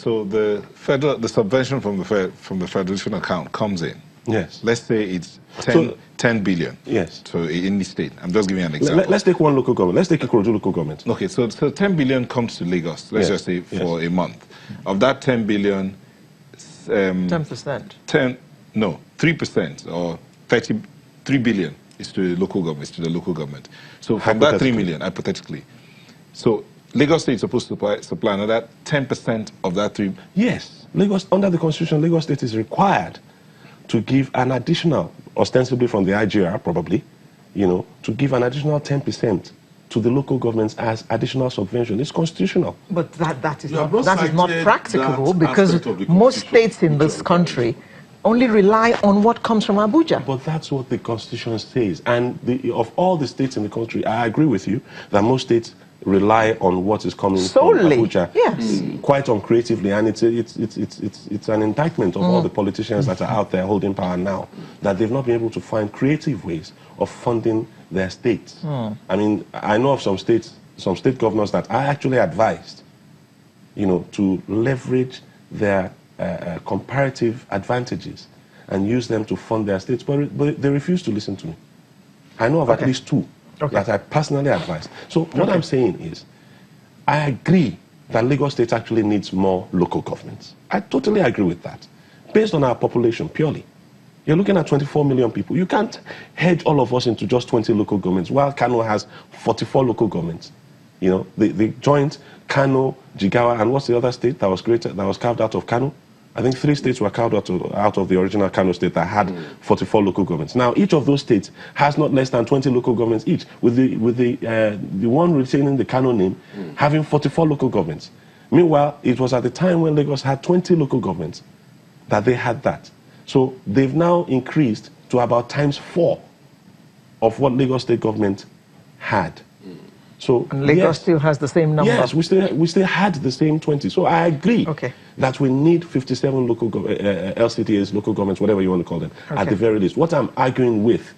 So the subvention from the federation account comes in. Yes. Let's say it's 10 billion. Yes. So in the state, I'm just giving you an example. Let's take one local government. Let's take Ikorodu local government. Okay, so 10 billion comes to Lagos. Let's just say for a month. Of that 10 billion, 10%. 3% or 33 billion is to the local government. So from that 3 million, hypothetically, so Lagos State is supposed to supply another 10% of that 3. Yes, Lagos, under the Constitution, Lagos State is required to give an additional, ostensibly from the IGR probably, to give an additional 10% to the local governments as additional subvention. It's constitutional. But that is not practicable because most states in this country only rely on what comes from Abuja. But that's what the Constitution says. And of all the states in the country, I agree with you that most states rely on what is coming from Abuja, yes, quite uncreatively, and it's an indictment of all the politicians that are out there holding power now, that they've not been able to find creative ways of funding their states. I mean, I know of some state governors that I actually advised, to leverage their comparative advantages and use them to fund their states, but they refuse to listen to me. I know of at least 2 that I personally advised. So what I'm saying is, I agree that Lagos State actually needs more local governments. I totally agree with that, based on our population purely. You're looking at 24 million people. You can't hedge all of us into just 20 local governments, while Kano has 44 local governments. The joint Kano, Jigawa, and what's the other state that was carved out of Kano? I think 3 states were carved out of the original Kano state that had 44 local governments. Now, each of those states has not less than 20 local governments each, with the one retaining the Kano name having 44 local governments. Meanwhile, it was at the time when Lagos had 20 local governments that they had that. So they've now increased to about ×4 of what Lagos State government had. So and Lagos still has the same number. Yes, we still had the same 20. So I agree that we need 57 local LCTAs, local governments, whatever you want to call them, at the very least. What I'm arguing with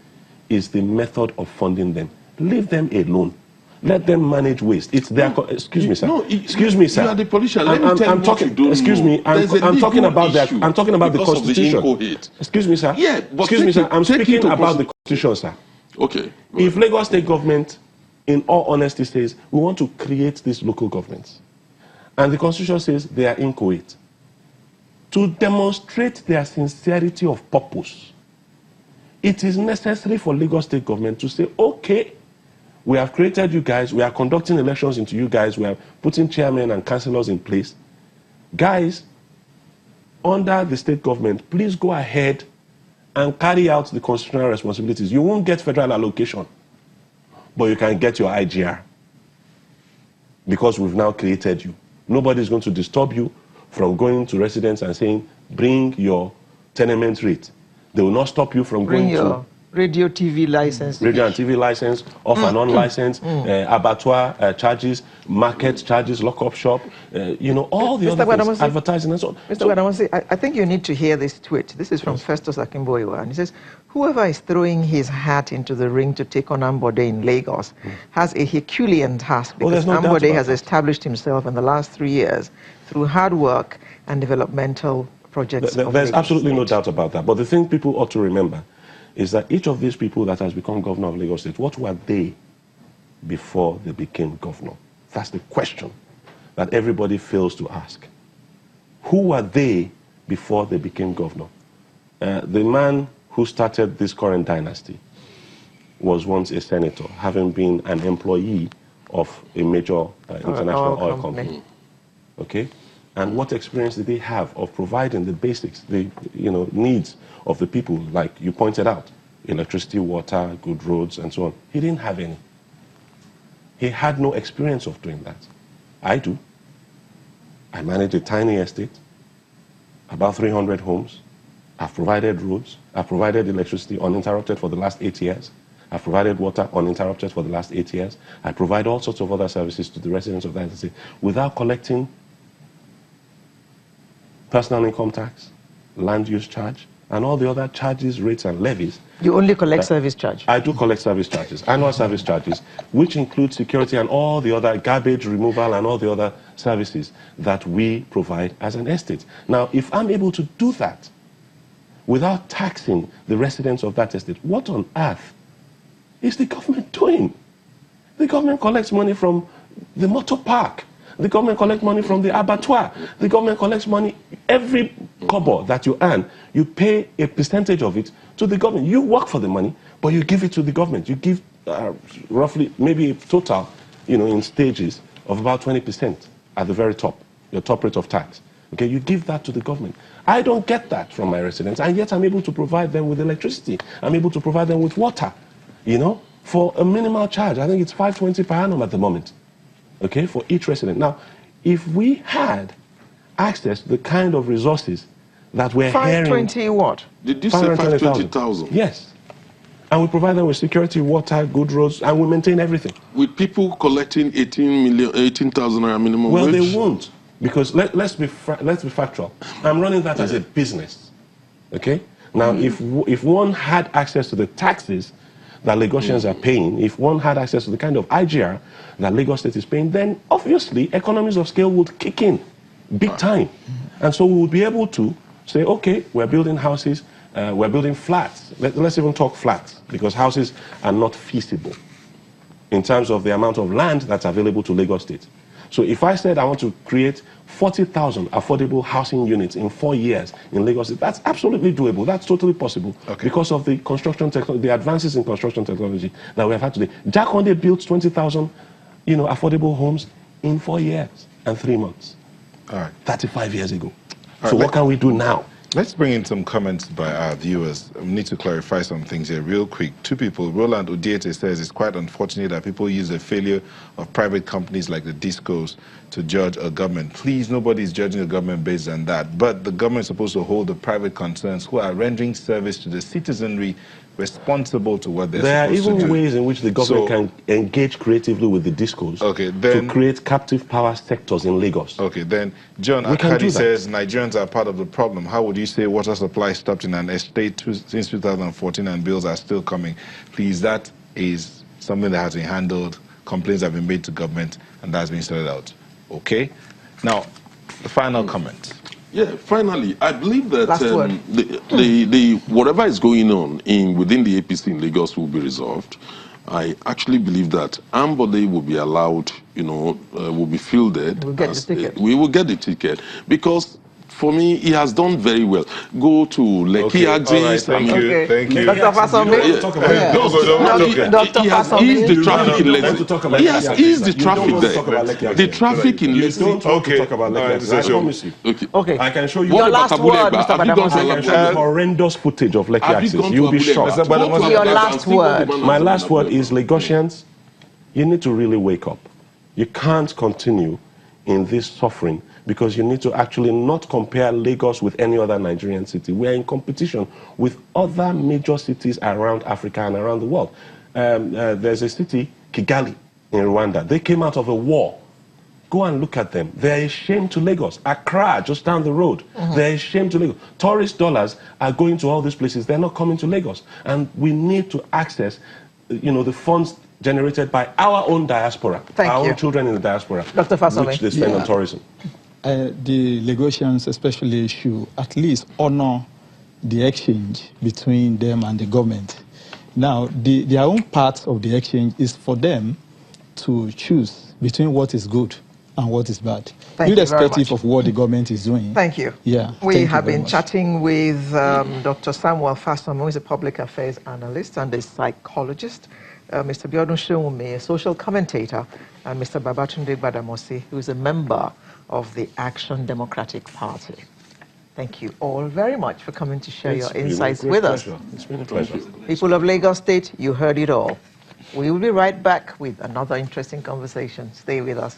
is the method of funding them. Leave them alone. Let them manage waste. It's their. Excuse me, sir. No, excuse me, sir. You are the politician. Let me tell you what you don't excuse me. I'm talking about that. I'm talking about the Constitution. Excuse me, sir. Yeah, but excuse me, sir. I'm speaking about the Constitution, sir. Okay. If Lagos State government, in all honesty, says we want to create these local governments, and the Constitution says they are inchoate, to demonstrate their sincerity of purpose, it is necessary for Lagos State government to say, okay, we have created you guys, we are conducting elections into you guys, we are putting chairmen and councillors in place. Guys, under the state government, please go ahead and carry out the constitutional responsibilities. You won't get federal allocation, but you can get your IGR, because we've now created you. Nobody's going to disturb you from going to residents and saying, bring your tenement rate. They will not stop you from going to radio, TV license. Radio and TV license, off and on license, abattoir charges, market charges, lock-up shop, all the other things, advertising and so on. Mr. Gbadamosi, I think you need to hear this tweet. This is from Festus Akimboiwa, and he says, whoever is throwing his hat into the ring to take on Ambode in Lagos has a Herculean task, because Ambode has established himself in the last 3 years through hard work and developmental projects. There's absolutely no doubt about that. But the thing people ought to remember is that each of these people that has become governor of Lagos State, what were they before they became governor? That's the question that everybody fails to ask. Who were they before they became governor? The man who started this current dynasty was once a senator, having been an employee of a major international oil company. Okay? And what experience did they have of providing the basics, the needs of the people, like you pointed out, electricity, water, good roads, and so on? He didn't have any. He had no experience of doing that. I do. I manage a tiny estate, about 300 homes. I've provided roads. I've provided electricity uninterrupted for the last 8 years. I've provided water uninterrupted for the last 8 years. I provide all sorts of other services to the residents of that estate without collecting personal income tax, land use charge, and all the other charges, rates, and levies. You only collect service charge? I do collect service charges, annual service charges, which include security and all the other garbage removal and all the other services that we provide as an estate. Now, if I'm able to do that without taxing the residents of that estate, what on earth is the government doing? The government collects money from the motor park. The government collects money from the abattoir. The government collects money. Every kobo that you earn, you pay a percentage of it to the government. You work for the money, but you give it to the government. You give roughly, maybe a total, in stages of about 20% at the very top, your top rate of tax. Okay, you give that to the government. I don't get that from my residents, and yet I'm able to provide them with electricity. I'm able to provide them with water, for a minimal charge. I think it's $520 per annum at the moment. Okay, for each resident. Now, if we had access to the kind of resources that we're hearing... 520 what? Did you say 520,000? Yes. And we provide them with security, water, good roads, and we maintain everything. With people collecting 18,000 minimum wage? Well, they won't. Because let's be factual. I'm running that as a business. Okay? Now, if one had access to the taxes that Lagosians are paying, if one had access to the kind of IGR that Lagos State is paying, then obviously economies of scale would kick in big time. And so we would be able to say, okay, we're building houses, we're building flats. Let's even talk flats, because houses are not feasible in terms of the amount of land that's available to Lagos State. So if I said I want to create 40,000 affordable housing units in 4 years in Lagos State, that's absolutely doable. That's totally possible because of the construction technology, the advances in construction technology that we have had today. Jakonde built 20,000, affordable homes in 4 years and 3 months. All right. 35 years ago. So what can we do now? Let's bring in some comments by our viewers. We need to clarify some things here real quick. Two people, Roland Odiete says it's quite unfortunate that people use the failure of private companies like the discos to judge a government. Please, nobody's judging a government based on that. But the government is supposed to hold the private concerns who are rendering service to the citizenry responsible to what they're supposed to do. There are even ways in which the government can engage creatively with the discos to create captive power sectors in Lagos. Okay, then John Akadi says Nigerians are part of the problem. How would you say water supply stopped in an estate since 2014 and bills are still coming? Please, that is something that has been handled. Complaints have been made to government and that's been sorted out. Okay? Now, the final comment. Yeah, finally, I believe that whatever is going on within the APC in Lagos will be resolved. I actually believe that Ambode will be allowed, will be fielded. We'll get the ticket. We will get the ticket because, for me, he has done very well. Go to Lekki Axis. Thank you. Thank you. Dr. Fasombe. Dr. He has eased the traffic in Lekki. He has eased the traffic there. The traffic in Lekki. Okay. Talk about Lekki. I promise you. Okay. I can show you. Your last word, Mr. Badamasi. I can show you horrendous footage of Lekki Axis. You'll be shocked. Your last word. My last word is Lagosians, you need to really wake up. You can't continue in this suffering, because you need to actually not compare Lagos with any other Nigerian city. We are in competition with other major cities around Africa and around the world. There's a city, Kigali, in Rwanda. They came out of a war. Go and look at them. They're a shame to Lagos. Accra, just down the road. They're a shame to Lagos. Tourist dollars are going to all these places. They're not coming to Lagos. And we need to access, the funds generated by our own diaspora, our own children in the diaspora, Dr. Fasombe, which they spend on tourism. The Lagosians especially should at least honor the exchange between them and the government. Now, their own part of the exchange is for them to choose between what is good and what is bad, irrespective of what the government is doing. Thank you. Yeah. We have been chatting with Dr. Samuel Fasombe, who is a public affairs analyst and a psychologist, Mr. Biodun Shewumi, a social commentator, and Mr. Babatunde Gbadamosi, who is a member of the Action Democratic Party. Thank you all very much for coming to share your insights with us. It's been a pleasure. People of Lagos State, you heard it all. We will be right back with another interesting conversation. Stay with us.